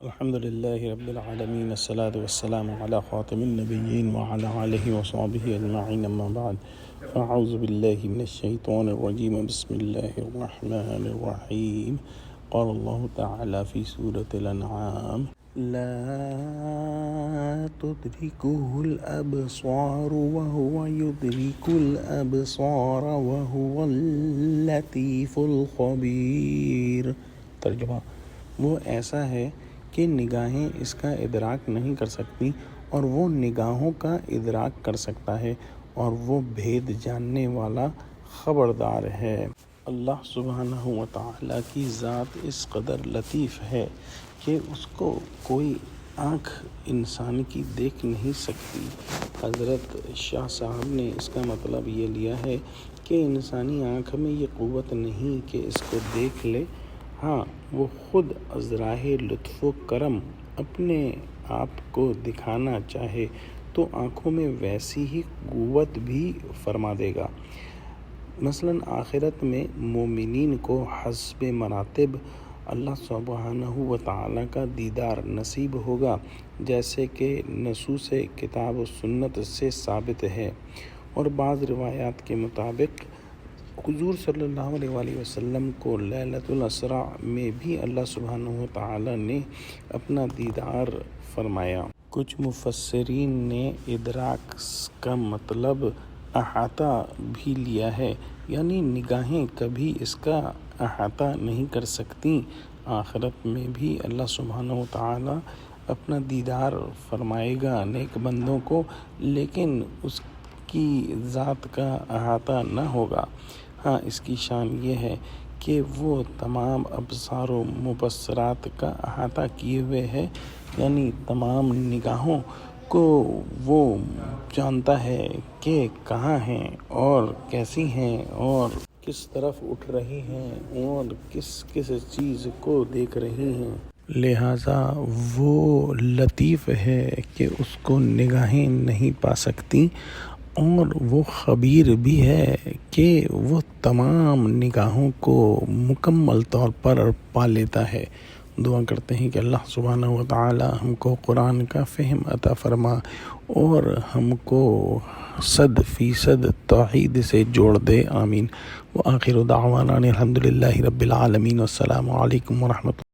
الحمد لله رب العالمين، الصلاة والسلام على خاتم النبيين وعلى آله وصحبه أجمعين، أما بعد فأعوذ بالله من الشيطان الرجيم. بسم الله الرحمن الرحيم. قال الله تعالى في سورة الأنعام: لا تدركه الأبصار وهو يدرك الأبصار وهو اللطيف الخبير. ترجمہ: وہ ایسا ہے کہ نگاہیں اس کا ادراک نہیں کر سکتی اور وہ نگاہوں کا ادراک کر سکتا ہے، اور وہ بھید جاننے والا خبردار ہے۔ اللہ سبحانہ و تعالیٰ کی ذات اس قدر لطیف ہے کہ اس کو کوئی آنکھ انسان کی دیکھ نہیں سکتی۔ حضرت شاہ صاحب نے اس کا مطلب یہ لیا ہے کہ انسانی آنکھ میں یہ قوت نہیں کہ اس کو دیکھ لے، ہاں وہ خود از راہ لطف و کرم اپنے آپ کو دکھانا چاہے تو آنکھوں میں ویسی ہی قوت بھی فرما دے گا۔ مثلاً آخرت میں مومنین کو حسب مراتب اللہ سبحانہ و تعالیٰ کا دیدار نصیب ہوگا، جیسے کہ نصوص کتاب و سنت سے ثابت ہے، اور بعض روایات کے مطابق حضور صلی اللہ علیہ وآلہ وسلم کو لیلۃ الاسراء میں بھی اللہ سبحانہ و تعالیٰ نے اپنا دیدار فرمایا۔ کچھ مفسرین نے ادراک کا مطلب احاطہ بھی لیا ہے، یعنی نگاہیں کبھی اس کا احاطہ نہیں کر سکتیں۔ آخرت میں بھی اللہ سبحانہ و تعالیٰ اپنا دیدار فرمائے گا نیک بندوں کو، لیکن اس کی ذات کا احاطہ نہ ہوگا۔ ہاں اس کی شان یہ ہے کہ وہ تمام ابصار و مبصرات کا احاطہ کیے ہوئے ہے، یعنی تمام نگاہوں کو وہ جانتا ہے کہ کہاں ہیں اور کیسی ہیں اور کس طرف اٹھ رہی ہیں اور کس کس چیز کو دیکھ رہی ہیں۔ لہٰذا وہ لطیف ہے کہ اس کو نگاہیں نہیں پا سکتی، اور وہ خبیر بھی ہے کہ وہ تمام نگاہوں کو مکمل طور پر پا لیتا ہے۔ دعا کرتے ہیں کہ اللہ سبحانہ و تعالی ہم کو قرآن کا فہم عطا فرما اور ہم کو 100% توحید سے جوڑ دے، آمین۔ وآخر دعوانا الحمد للہ رب العالمین، والسلام علیکم ورحمۃ اللہ۔